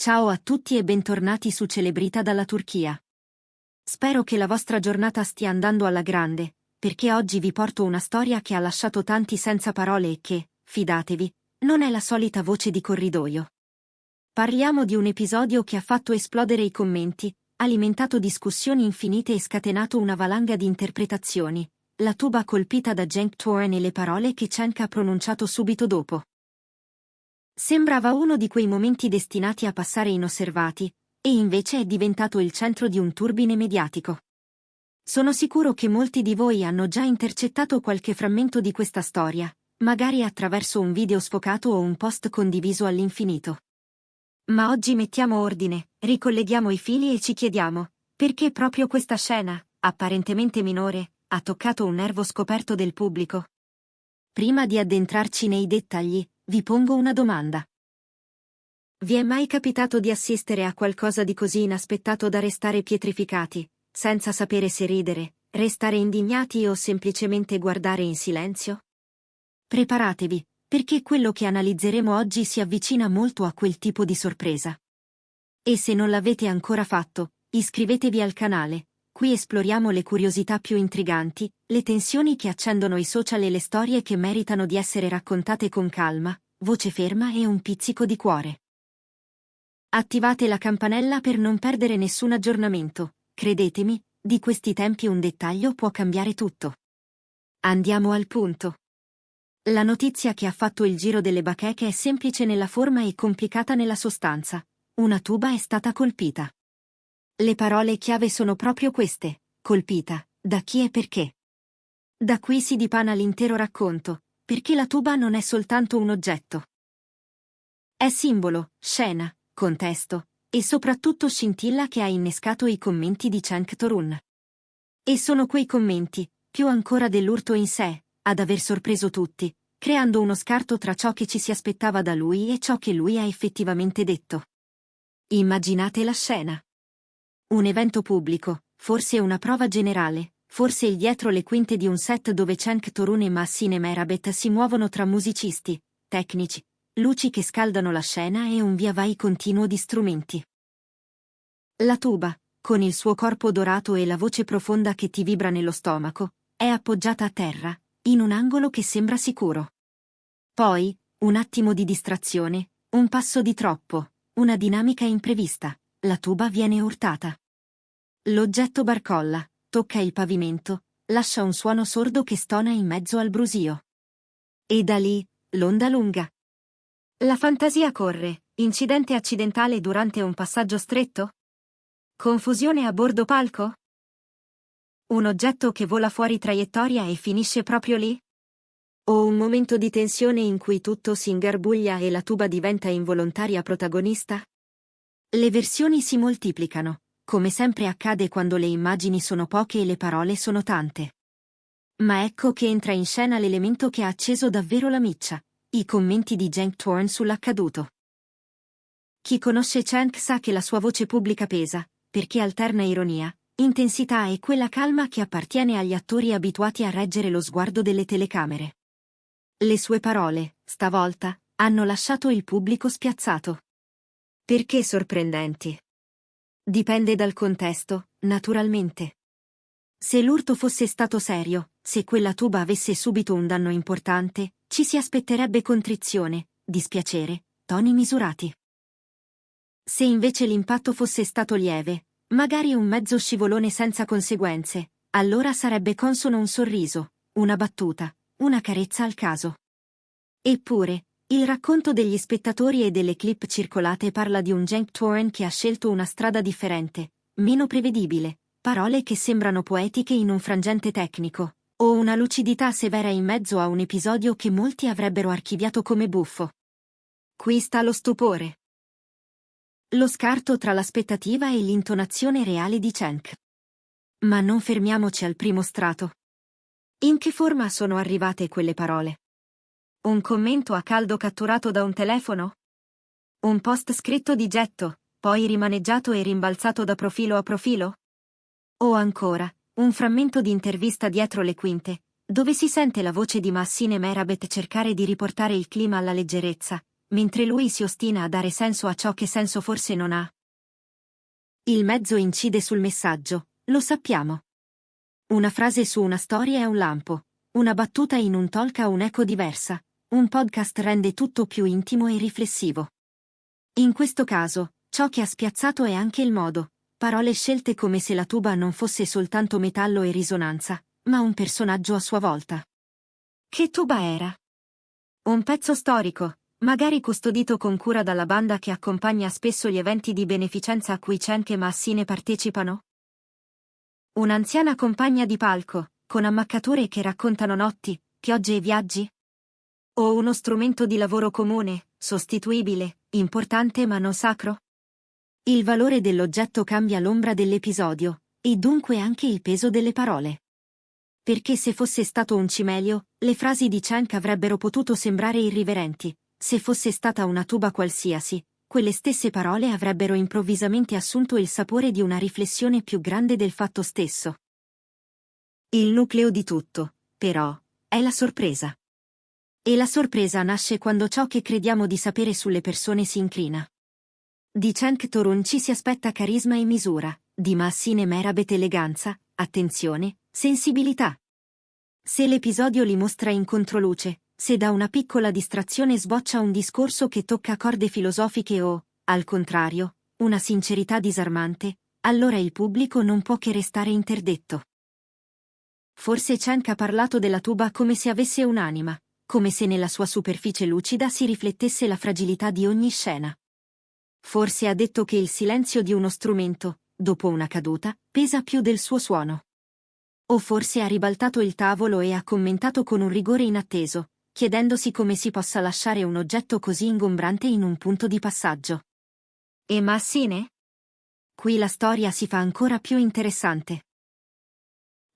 Ciao a tutti e bentornati su Celebrita dalla Turchia. Spero che la vostra giornata stia andando alla grande, perché oggi vi porto una storia che ha lasciato tanti senza parole e che, fidatevi, non è la solita voce di corridoio. Parliamo di un episodio che ha fatto esplodere i commenti, alimentato discussioni infinite e scatenato una valanga di interpretazioni, la tuba colpita da Cenk Toran e le parole che Cenk ha pronunciato subito dopo. Sembrava uno di quei momenti destinati a passare inosservati, e invece è diventato il centro di un turbine mediatico. Sono sicuro che molti di voi hanno già intercettato qualche frammento di questa storia, magari attraverso un video sfocato o un post condiviso all'infinito. Ma oggi mettiamo ordine, ricolleghiamo i fili e ci chiediamo, perché proprio questa scena, apparentemente minore, ha toccato un nervo scoperto del pubblico? Prima di addentrarci nei dettagli, vi pongo una domanda. Vi è mai capitato di assistere a qualcosa di così inaspettato da restare pietrificati, senza sapere se ridere, restare indignati o semplicemente guardare in silenzio? Preparatevi, perché quello che analizzeremo oggi si avvicina molto a quel tipo di sorpresa. E se non l'avete ancora fatto, iscrivetevi al canale, qui esploriamo le curiosità più intriganti, le tensioni che accendono i social e le storie che meritano di essere raccontate con calma, voce ferma e un pizzico di cuore. Attivate la campanella per non perdere nessun aggiornamento, credetemi, di questi tempi un dettaglio può cambiare tutto. Andiamo al punto. La notizia che ha fatto il giro delle bacheche è semplice nella forma e complicata nella sostanza. Una tuba è stata colpita. Le parole chiave sono proprio queste: colpita, da chi e perché. Da qui si dipana l'intero racconto, perché la tuba non è soltanto un oggetto. È simbolo, scena, contesto, e soprattutto scintilla che ha innescato i commenti di Cenk Torun. E sono quei commenti, più ancora dell'urto in sé, ad aver sorpreso tutti, creando uno scarto tra ciò che ci si aspettava da lui e ciò che lui ha effettivamente detto. Immaginate la scena. Un evento pubblico, forse una prova generale, forse il dietro le quinte di un set dove Cenk Torun e Massine Merabet si muovono tra musicisti, tecnici, luci che scaldano la scena e un via vai continuo di strumenti. La tuba, con il suo corpo dorato e la voce profonda che ti vibra nello stomaco, è appoggiata a terra, in un angolo che sembra sicuro. Poi, un attimo di distrazione, un passo di troppo, una dinamica imprevista, la tuba viene urtata. L'oggetto barcolla, tocca il pavimento, lascia un suono sordo che stona in mezzo al brusio. E da lì, l'onda lunga. La fantasia corre, incidente accidentale durante un passaggio stretto? Confusione a bordo palco? Un oggetto che vola fuori traiettoria e finisce proprio lì? O un momento di tensione in cui tutto si ingarbuglia e la tuba diventa involontaria protagonista? Le versioni si moltiplicano, come sempre accade quando le immagini sono poche e le parole sono tante. Ma ecco che entra in scena l'elemento che ha acceso davvero la miccia: i commenti di Cenk Toran sull'accaduto. Chi conosce Cenk sa che la sua voce pubblica pesa, perché alterna ironia, intensità e quella calma che appartiene agli attori abituati a reggere lo sguardo delle telecamere. Le sue parole, stavolta, hanno lasciato il pubblico spiazzato. Perché sorprendenti? Dipende dal contesto, naturalmente. Se l'urto fosse stato serio, se quella tuba avesse subito un danno importante, ci si aspetterebbe contrizione, dispiacere, toni misurati. Se invece l'impatto fosse stato lieve, magari un mezzo scivolone senza conseguenze, allora sarebbe consono un sorriso, una battuta, una carezza al caso. Eppure, il racconto degli spettatori e delle clip circolate parla di un Cenk Toran che ha scelto una strada differente, meno prevedibile, parole che sembrano poetiche in un frangente tecnico, o una lucidità severa in mezzo a un episodio che molti avrebbero archiviato come buffo. Qui sta lo stupore. Lo scarto tra l'aspettativa e l'intonazione reale di Cenk. Ma non fermiamoci al primo strato. In che forma sono arrivate quelle parole? Un commento a caldo catturato da un telefono? Un post scritto di getto, poi rimaneggiato e rimbalzato da profilo a profilo? O ancora, un frammento di intervista dietro le quinte, dove si sente la voce di Massine Merabet cercare di riportare il clima alla leggerezza, mentre lui si ostina a dare senso a ciò che senso forse non ha. Il mezzo incide sul messaggio, lo sappiamo. Una frase su una storia è un lampo, una battuta in un talk ha un'eco diversa, un podcast rende tutto più intimo e riflessivo. In questo caso, ciò che ha spiazzato è anche il modo, parole scelte come se la tuba non fosse soltanto metallo e risonanza, ma un personaggio a sua volta. Che tuba era? Un pezzo storico, magari custodito con cura dalla banda che accompagna spesso gli eventi di beneficenza a cui Cenk e Maassine partecipano? Un'anziana compagna di palco, con ammaccature che raccontano notti, piogge e viaggi? O uno strumento di lavoro comune, sostituibile, importante ma non sacro? Il valore dell'oggetto cambia l'ombra dell'episodio, e dunque anche il peso delle parole. Perché se fosse stato un cimelio, le frasi di Cenk avrebbero potuto sembrare irriverenti, se fosse stata una tuba qualsiasi, quelle stesse parole avrebbero improvvisamente assunto il sapore di una riflessione più grande del fatto stesso. Il nucleo di tutto, però, è la sorpresa. E la sorpresa nasce quando ciò che crediamo di sapere sulle persone si incrina. Di Cenk Torun ci si aspetta carisma e misura, di Maassine Merabet eleganza, attenzione, sensibilità. Se l'episodio li mostra in controluce, se da una piccola distrazione sboccia un discorso che tocca corde filosofiche o, al contrario, una sincerità disarmante, allora il pubblico non può che restare interdetto. Forse Cenk ha parlato della tuba come se avesse un'anima, come se nella sua superficie lucida si riflettesse la fragilità di ogni scena. Forse ha detto che il silenzio di uno strumento, dopo una caduta, pesa più del suo suono. O forse ha ribaltato il tavolo e ha commentato con un rigore inatteso, chiedendosi come si possa lasciare un oggetto così ingombrante in un punto di passaggio. E Maassine? Qui la storia si fa ancora più interessante.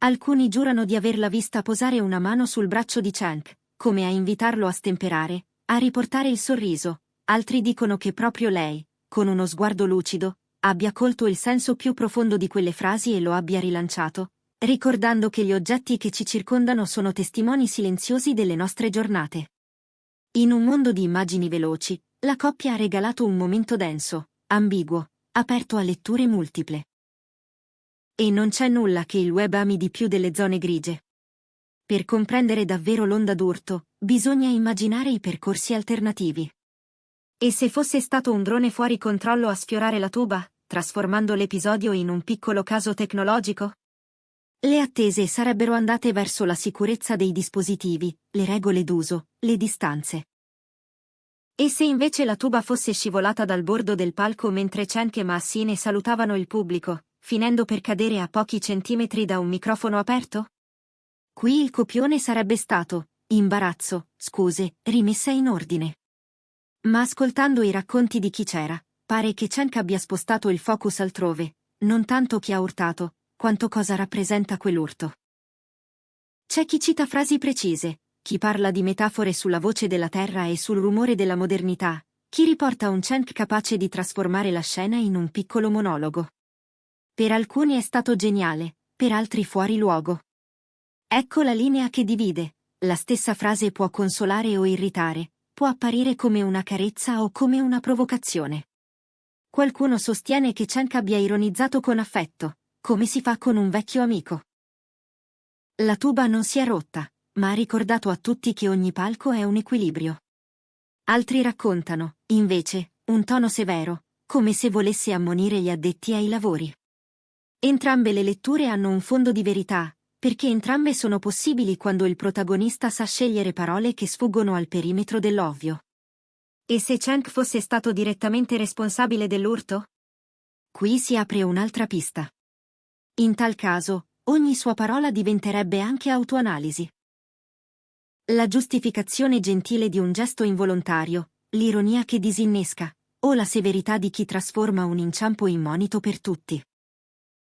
Alcuni giurano di averla vista posare una mano sul braccio di Cenk, come a invitarlo a stemperare, a riportare il sorriso, altri dicono che proprio lei, con uno sguardo lucido, abbia colto il senso più profondo di quelle frasi e lo abbia rilanciato, ricordando che gli oggetti che ci circondano sono testimoni silenziosi delle nostre giornate. In un mondo di immagini veloci, la coppia ha regalato un momento denso, ambiguo, aperto a letture multiple. E non c'è nulla che il web ami di più delle zone grigie. Per comprendere davvero l'onda d'urto, bisogna immaginare i percorsi alternativi. E se fosse stato un drone fuori controllo a sfiorare la tuba, trasformando l'episodio in un piccolo caso tecnologico? Le attese sarebbero andate verso la sicurezza dei dispositivi, le regole d'uso, le distanze. E se invece la tuba fosse scivolata dal bordo del palco mentre Cenk e Maassine salutavano il pubblico, finendo per cadere a pochi centimetri da un microfono aperto? Qui il copione sarebbe stato imbarazzo, scuse, rimessa in ordine. Ma ascoltando i racconti di chi c'era, pare che Cenk abbia spostato il focus altrove, non tanto chi ha urtato, quanto cosa rappresenta quell'urto. C'è chi cita frasi precise, chi parla di metafore sulla voce della terra e sul rumore della modernità, chi riporta un Cenk capace di trasformare la scena in un piccolo monologo. Per alcuni è stato geniale, per altri fuori luogo. Ecco la linea che divide, la stessa frase può consolare o irritare, può apparire come una carezza o come una provocazione. Qualcuno sostiene che Cenk abbia ironizzato con affetto, come si fa con un vecchio amico. La tuba non si è rotta, ma ha ricordato a tutti che ogni palco è un equilibrio. Altri raccontano, invece, un tono severo, come se volesse ammonire gli addetti ai lavori. Entrambe le letture hanno un fondo di verità, perché entrambe sono possibili quando il protagonista sa scegliere parole che sfuggono al perimetro dell'ovvio. E se Cenk fosse stato direttamente responsabile dell'urto? Qui si apre un'altra pista. In tal caso, ogni sua parola diventerebbe anche autoanalisi. La giustificazione gentile di un gesto involontario, l'ironia che disinnesca, o la severità di chi trasforma un inciampo in monito per tutti.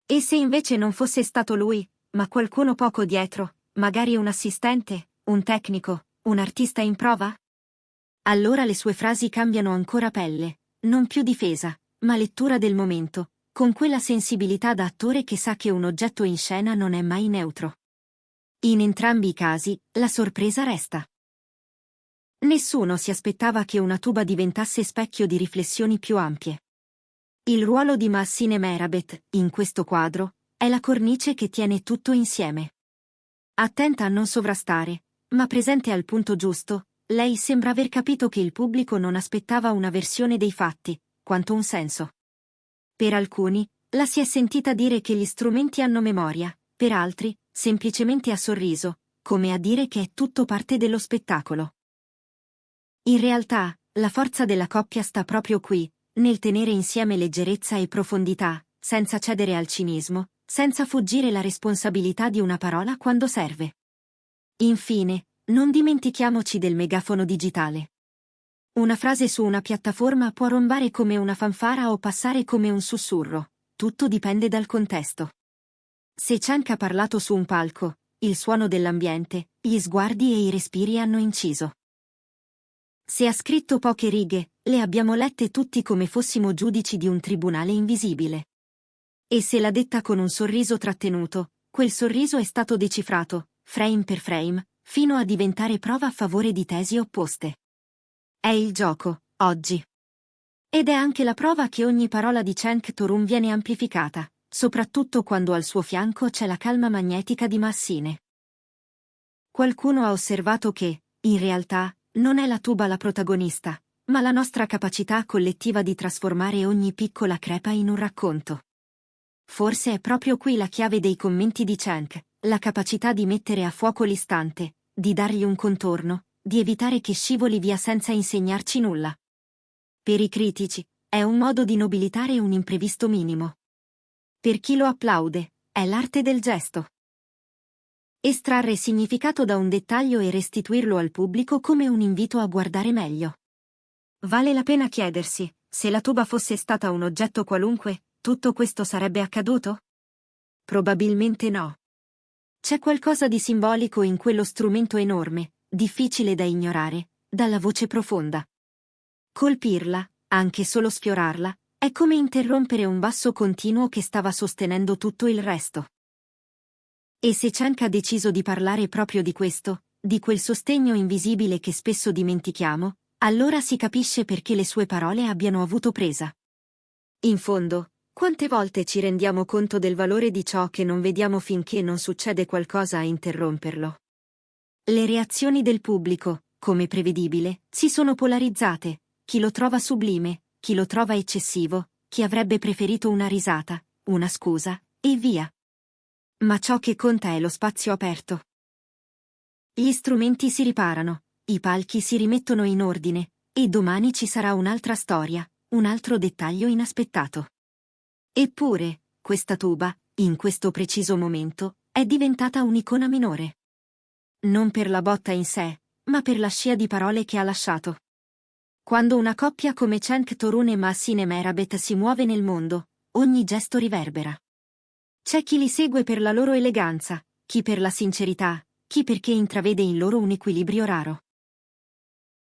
E se invece non fosse stato lui, ma qualcuno poco dietro, magari un assistente, un tecnico, un artista in prova? Allora le sue frasi cambiano ancora pelle, non più difesa, ma lettura del momento, con quella sensibilità da attore che sa che un oggetto in scena non è mai neutro. In entrambi i casi, la sorpresa resta. Nessuno si aspettava che una tuba diventasse specchio di riflessioni più ampie. Il ruolo di Mahsine Merabet, in questo quadro, è la cornice che tiene tutto insieme. Attenta a non sovrastare, ma presente al punto giusto, lei sembra aver capito che il pubblico non aspettava una versione dei fatti, quanto un senso. Per alcuni, la si è sentita dire che gli strumenti hanno memoria, per altri, semplicemente ha sorriso, come a dire che è tutto parte dello spettacolo. In realtà, la forza della coppia sta proprio qui, nel tenere insieme leggerezza e profondità, senza cedere al cinismo, senza fuggire la responsabilità di una parola quando serve. Infine, non dimentichiamoci del megafono digitale. Una frase su una piattaforma può rombare come una fanfara o passare come un sussurro, tutto dipende dal contesto. Se Cenk ha parlato su un palco, il suono dell'ambiente, gli sguardi e i respiri hanno inciso. Se ha scritto poche righe, le abbiamo lette tutti come fossimo giudici di un tribunale invisibile. E se l'ha detta con un sorriso trattenuto, quel sorriso è stato decifrato, frame per frame, fino a diventare prova a favore di tesi opposte. È il gioco, oggi. Ed è anche la prova che ogni parola di Cenk Torun viene amplificata, soprattutto quando al suo fianco c'è la calma magnetica di Mahsine. Qualcuno ha osservato che, in realtà, non è la tuba la protagonista, ma la nostra capacità collettiva di trasformare ogni piccola crepa in un racconto. Forse è proprio qui la chiave dei commenti di Cenk, la capacità di mettere a fuoco l'istante, di dargli un contorno, di evitare che scivoli via senza insegnarci nulla. Per i critici, è un modo di nobilitare un imprevisto minimo. Per chi lo applaude, è l'arte del gesto. Estrarre significato da un dettaglio e restituirlo al pubblico come un invito a guardare meglio. Vale la pena chiedersi, se la tuba fosse stata un oggetto qualunque, tutto questo sarebbe accaduto? Probabilmente no. C'è qualcosa di simbolico in quello strumento enorme, difficile da ignorare, dalla voce profonda. Colpirla, anche solo sfiorarla, è come interrompere un basso continuo che stava sostenendo tutto il resto. E se Cenk ha deciso di parlare proprio di questo, di quel sostegno invisibile che spesso dimentichiamo, allora si capisce perché le sue parole abbiano avuto presa. In fondo, quante volte ci rendiamo conto del valore di ciò che non vediamo finché non succede qualcosa a interromperlo? Le reazioni del pubblico, come prevedibile, si sono polarizzate, chi lo trova sublime, chi lo trova eccessivo, chi avrebbe preferito una risata, una scusa, e via. Ma ciò che conta è lo spazio aperto. Gli strumenti si riparano, i palchi si rimettono in ordine, e domani ci sarà un'altra storia, un altro dettaglio inaspettato. Eppure, questa tuba, in questo preciso momento, è diventata un'icona minore. Non per la botta in sé, ma per la scia di parole che ha lasciato. Quando una coppia come Cenk Torun e Mahsine Merabet si muove nel mondo, ogni gesto riverbera. C'è chi li segue per la loro eleganza, chi per la sincerità, chi perché intravede in loro un equilibrio raro.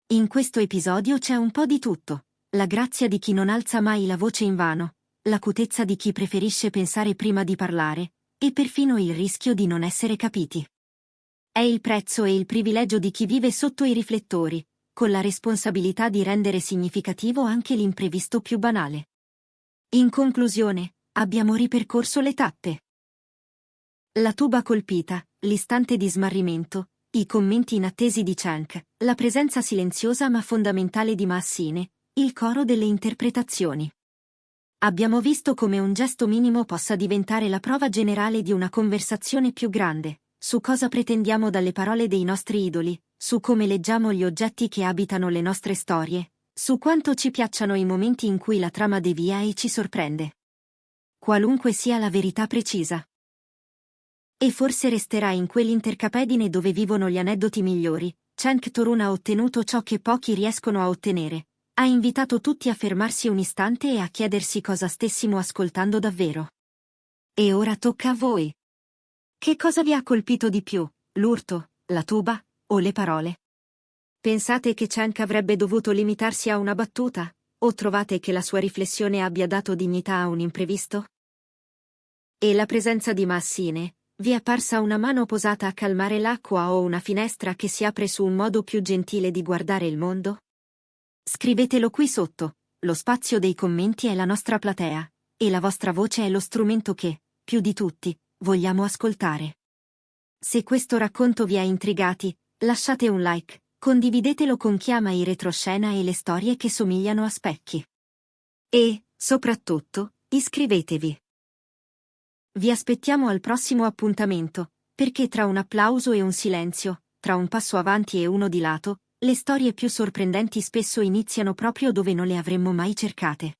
In questo episodio c'è un po' di tutto, la grazia di chi non alza mai la voce invano, l'acutezza di chi preferisce pensare prima di parlare, e perfino il rischio di non essere capiti. È il prezzo e il privilegio di chi vive sotto i riflettori, con la responsabilità di rendere significativo anche l'imprevisto più banale. In conclusione, abbiamo ripercorso le tappe. La tuba colpita, l'istante di smarrimento, i commenti inattesi di Cenk, la presenza silenziosa ma fondamentale di Mahsine, il coro delle interpretazioni. Abbiamo visto come un gesto minimo possa diventare la prova generale di una conversazione più grande, su cosa pretendiamo dalle parole dei nostri idoli, su come leggiamo gli oggetti che abitano le nostre storie, su quanto ci piacciono i momenti in cui la trama devia e ci sorprende. Qualunque sia la verità precisa. E forse resterà in quell'intercapedine dove vivono gli aneddoti migliori. Cenk Torun ha ottenuto ciò che pochi riescono a ottenere. Ha invitato tutti a fermarsi un istante e a chiedersi cosa stessimo ascoltando davvero. E ora tocca a voi. Che cosa vi ha colpito di più, l'urto, la tuba, o le parole? Pensate che Cenk avrebbe dovuto limitarsi a una battuta, o trovate che la sua riflessione abbia dato dignità a un imprevisto? E la presenza di Mahsine, Vi è parsa una mano posata a calmare l'acqua o una finestra che si apre su un modo più gentile di guardare il mondo? Scrivetelo qui sotto, lo spazio dei commenti è la nostra platea, e la vostra voce è lo strumento che, più di tutti, vogliamo ascoltare. Se questo racconto vi ha intrigati, lasciate un like, condividetelo con chi ama i retroscena e le storie che somigliano a specchi. E, soprattutto, iscrivetevi. Vi aspettiamo al prossimo appuntamento, perché tra un applauso e un silenzio, tra un passo avanti e uno di lato, le storie più sorprendenti spesso iniziano proprio dove non le avremmo mai cercate.